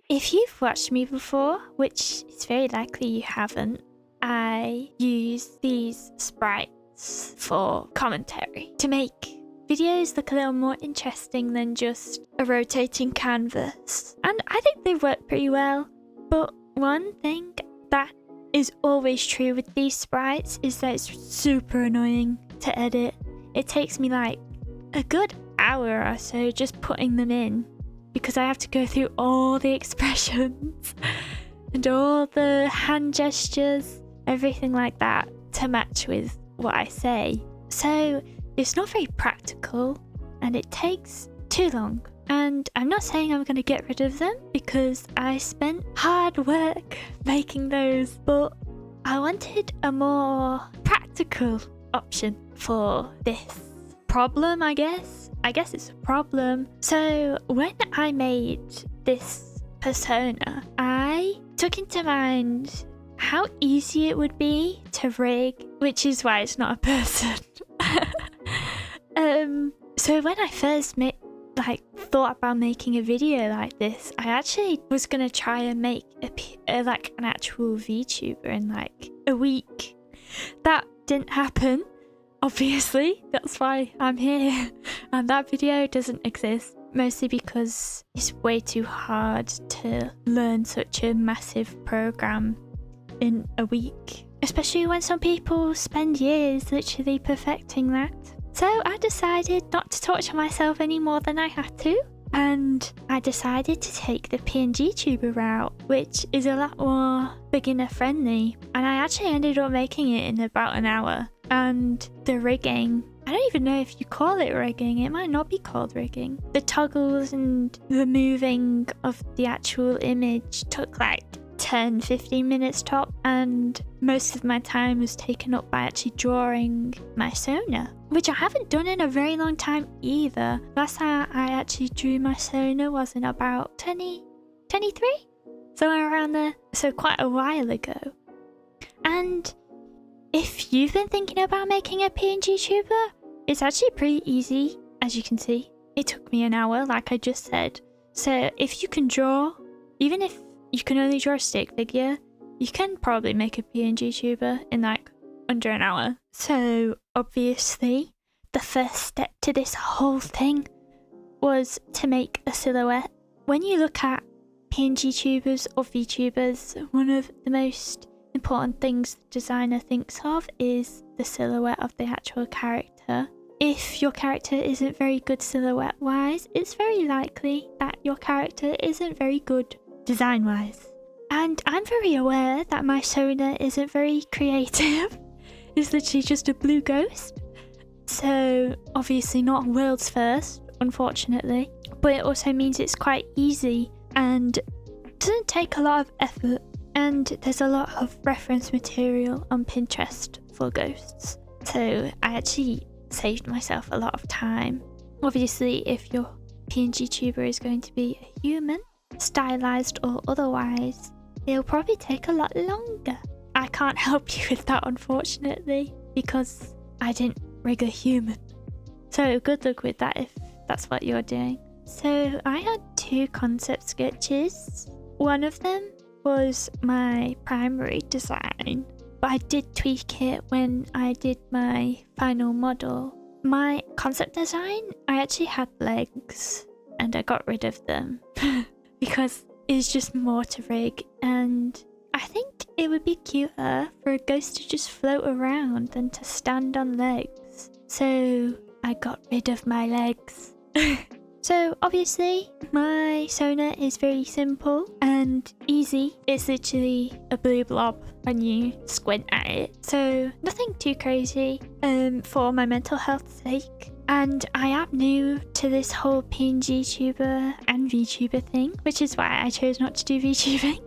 If you've watched me before, which is very likely you haven't, I use these sprites for commentary to make videos look a little more interesting than just a rotating canvas. And I think they work pretty well, but one thing that is always true with these sprites is that it's super annoying to edit. It takes me like a good hour or so just putting them in because I have to go through all the expressions and all the hand gestures, everything like that to match with what I say. So it's not very practical and it takes too long. And I'm not saying I'm going to get rid of them because I spent hard work making those, but I wanted a more practical option for this problem, I guess. I guess it's a problem. So when I made this persona, I took into mind how easy it would be to rig, which is why it's not a person. So when I first thought about making a video like this, I actually was gonna try and make an actual VTuber in like a week. That didn't happen, obviously. That's why I'm here, and that video doesn't exist, mostly because it's way too hard to learn such a massive program in a week, especially when some people spend years literally perfecting that. So I decided not to torture myself any more than I had to, and I decided to take the PNGtuber route, which is a lot more beginner friendly, and I actually ended up making it in about an hour. And the rigging, I don't even know if you call it rigging, it might not be called rigging. The toggles and the moving of the actual image took like 10-15 minutes top, and most of my time was taken up by actually drawing my Sona, which I haven't done in a very long time either. Last time I actually drew my Sona was in about 2023, somewhere around there, so quite a while ago. And if you've been thinking about making a PNGtuber, it's actually pretty easy, as you can see. It took me an hour, like I just said. So if you can draw, even if you can only draw a stick figure, you can probably make a PNGtuber in like under an hour. So obviously, the first step to this whole thing was to make a silhouette. When you look at PNGtubers or VTubers, one of the most important things the designer thinks of is the silhouette of the actual character. If your character isn't very good silhouette wise, it's very likely that your character isn't very good design wise. And I'm very aware that my Sona isn't very creative. It's literally just a blue ghost. So obviously not world's first, unfortunately, but it also means it's quite easy and doesn't take a lot of effort. And there's a lot of reference material on Pinterest for ghosts, so I actually saved myself a lot of time. Obviously, if your PNGtuber is going to be a human, stylized or otherwise, it'll probably take a lot longer. I can't help you with that, unfortunately, because I didn't rig a human. So good luck with that if that's what you're doing. So I had two concept sketches. One of them was my primary design, but I did tweak it when I did my final model. My concept design, I actually had legs and I got rid of them because it's just more to rig, and I think it would be cuter for a ghost to just float around than to stand on legs. So I got rid of my legs. So obviously my Sona is very simple and easy. It's literally a blue blob when you squint at it. So nothing too crazy for my mental health's sake. And I am new to this whole PNGtuber and VTuber thing, which is why I chose not to do VTubing.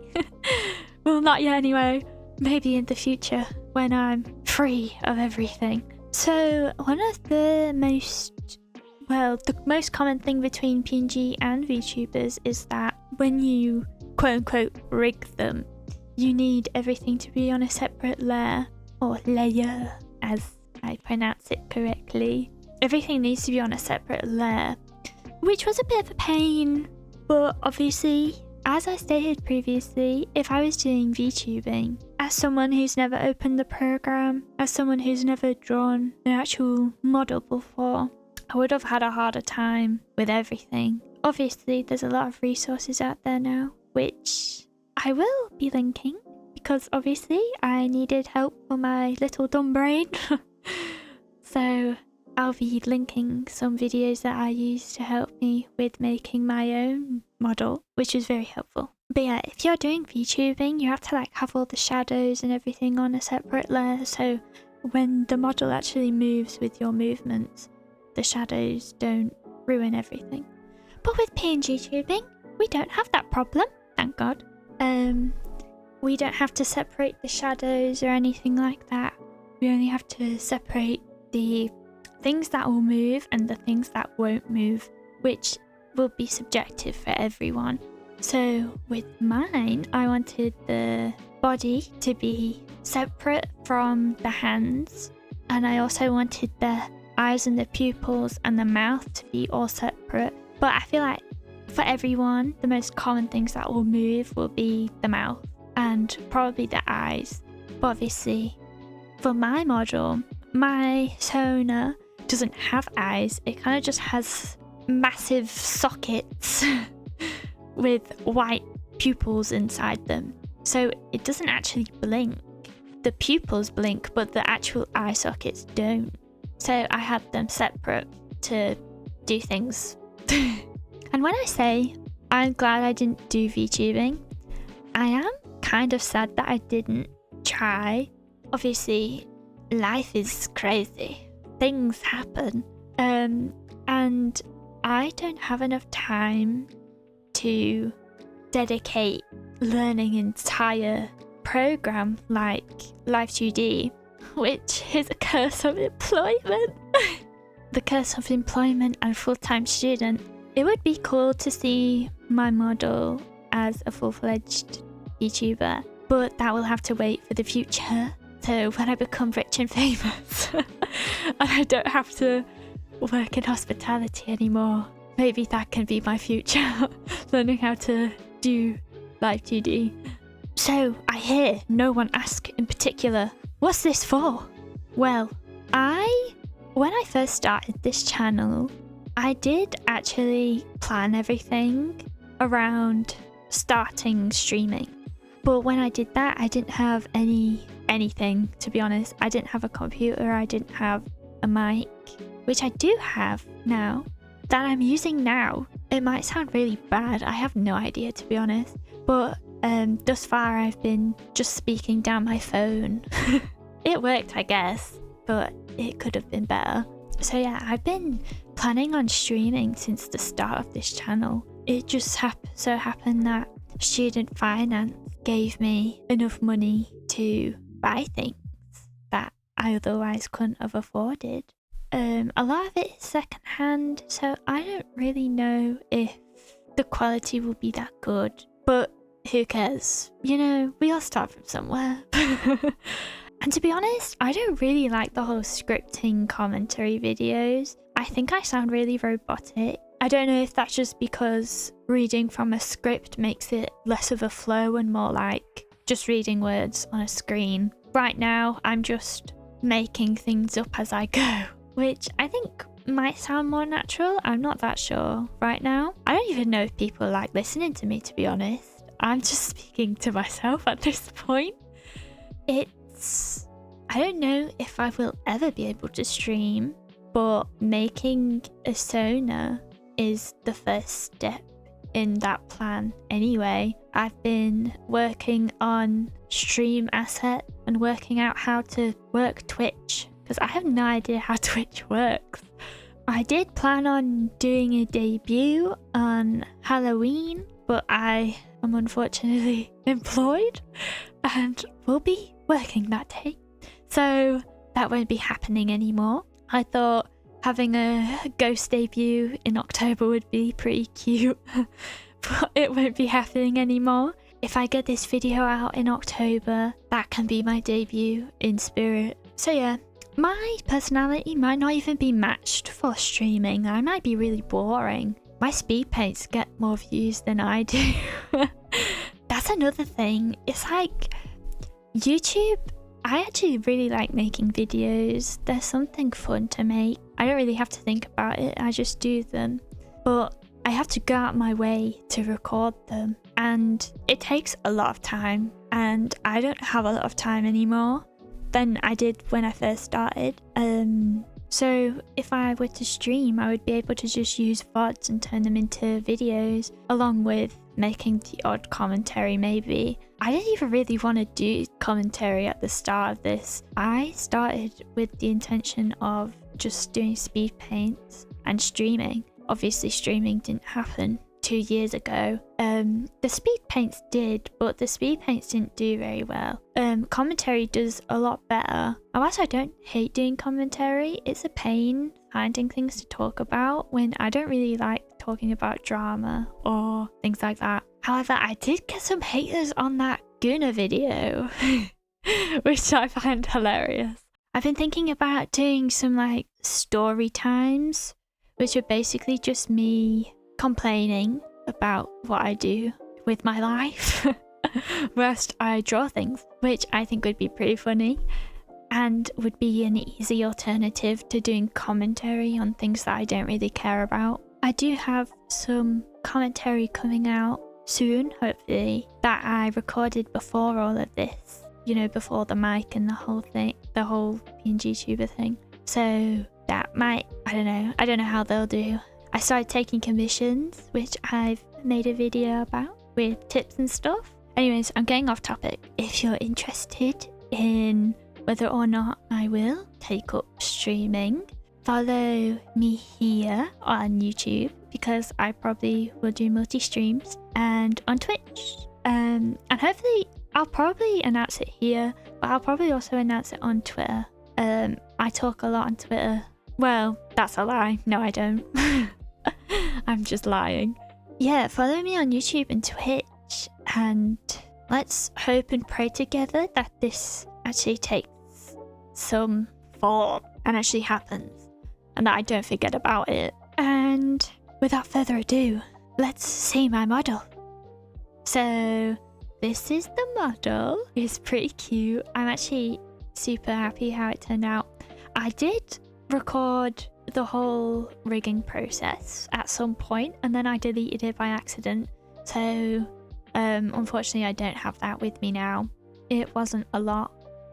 Well, not yet anyway. Maybe in the future when I'm free of everything. So one of the most common thing between PNG and VTubers is that when you quote-unquote rig them, you need everything to be on a separate layer, or layer as I pronounce it correctly. Everything needs to be on a separate layer, which was a bit of a pain, but obviously as I stated previously, if I was doing VTubing, as someone who's never opened the program, as someone who's never drawn an actual model before, I would have had a harder time with everything. Obviously, there's a lot of resources out there now, which I will be linking, because obviously I needed help for my little dumb brain. So I'll be linking some videos that I used to help me with making my own model, which was very helpful. But yeah, if you're doing VTubing, you have to like have all the shadows and everything on a separate layer, so when the model actually moves with your movements, the shadows don't ruin everything. But with PNGtubing, we don't have that problem, thank God. We don't have to separate the shadows or anything like that. We only have to separate the things that will move and the things that won't move, which will be subjective for everyone. So with mine, I wanted the body to be separate from the hands, and I also wanted the eyes and the pupils and the mouth to be all separate. But I feel like for everyone, the most common things that will move will be the mouth and probably the eyes. But obviously, for my model, my Sona doesn't have eyes. It kind of just has massive sockets with white pupils inside them. So it doesn't actually blink. The pupils blink, but the actual eye sockets don't. So I had them separate to do things. And when I say I'm glad I didn't do VTubing, I am kind of sad that I didn't try. Obviously, life is crazy. Things happen. And I don't have enough time to dedicate learning an entire program like Live2D, which is a curse of employment. The curse of employment and full-time student. It would be cool to see my model as a full-fledged YouTuber, but that will have to wait for the future. So when I become rich and famous and I don't have to work in hospitality anymore, maybe that can be my future. Learning how to do Live2D. So I hear no one ask in particular, what's this for? Well, when I first started this channel, I did actually plan everything around starting streaming. But when I did that, I didn't have anything, to be honest. I didn't have a computer, I didn't have a mic, which I do have now, that I'm using now. It might sound really bad, I have no idea, to be honest. But thus far I've been just speaking down my phone. It worked, I guess, but it could have been better. So yeah, I've been planning on streaming since the start of this channel. It just so happened that student finance gave me enough money to buy things that I otherwise couldn't have afforded. A lot of it is secondhand, so I don't really know if the quality will be that good, but who cares? You know, we all start from somewhere. And to be honest, I don't really like the whole scripting commentary videos. I think I sound really robotic. I don't know if that's just because reading from a script makes it less of a flow and more like just reading words on a screen. Right now, I'm just making things up as I go, which I think might sound more natural. I'm not that sure right now. I don't even know if people like listening to me, to be honest. I'm just speaking to myself at this point. I don't know if I will ever be able to stream, but making a Sona is the first step in that plan anyway. I've been working on stream asset and working out how to work Twitch, because I have no idea how Twitch works. I did plan on doing a debut on Halloween, but I am unfortunately employed and will be working that day, so that won't be happening anymore. I thought having a ghost debut in October would be pretty cute, but it won't be happening anymore. If I get this video out in October, that can be my debut in spirit. So yeah, my personality might not even be matched for streaming. I might be really boring. My speed paints get more views than I do. That's another thing. It's like YouTube, I actually really like making videos. There's something fun to make. I don't really have to think about it, I just do them. But I have to go out my way to record them, and it takes a lot of time, and I don't have a lot of time anymore than I did when I first started. So if I were to stream, I would be able to just use VODs and turn them into videos, along with making the odd commentary maybe. I didn't even really want to do commentary at the start of this. I started with the intention of just doing speed paints and streaming. Obviously streaming didn't happen 2 years ago. The speed paints did, but the speed paints didn't do very well. Commentary does a lot better. Whilst I don't hate doing commentary, it's a pain finding things to talk about when I don't really like talking about drama or things like that. However, I did get some haters on that Guna video, which I find hilarious. I've been thinking about doing some like story times, which are basically just me complaining about what I do with my life whilst I draw things, which I think would be pretty funny and would be an easy alternative to doing commentary on things that I don't really care about. I do have some commentary coming out soon, hopefully, that I recorded before all of this, you know, before the mic and the whole thing, the whole PNGtuber thing. So that might, I don't know how they'll do. I started taking commissions, which I've made a video about with tips and stuff. Anyways, I'm getting off topic. If you're interested in whether or not I will take up streaming, follow me here on YouTube, because I probably will do multi-streams, and on Twitch. And hopefully I'll probably announce it here, but I'll probably also announce it on Twitter. I talk a lot on Twitter. Well, that's a lie. No, I don't. I'm just lying. Yeah, follow me on YouTube and Twitch, and let's hope and pray together that this actually takes some form and actually happens, and that I don't forget about it. And without further ado, let's see my model. So this is the model. It's pretty cute. I'm actually super happy how it turned out. I did record the whole rigging process at some point, and then I deleted it by accident. So unfortunately I don't have that with me now. It wasn't a lot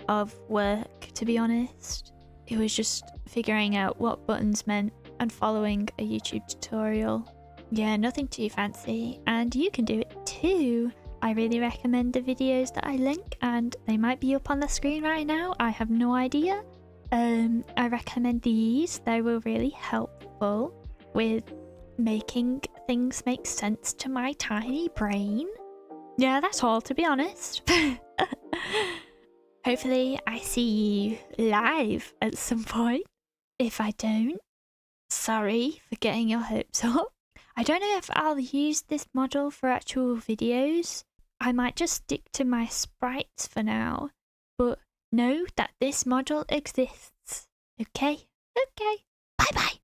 of work, to be honest. It was just figuring out what buttons meant and following a YouTube tutorial. Yeah, nothing too fancy, and you can do it too. I really recommend the videos that I link, and they might be up on the screen right now. I have no idea. I recommend these. They were really helpful with making things make sense to my tiny brain. Yeah, that's all, to be honest. Hopefully I see you live at some point. If I don't, sorry for getting your hopes up. I don't know if I'll use this model for actual videos. I might just stick to my sprites for now, but know that this model exists. Okay? Okay.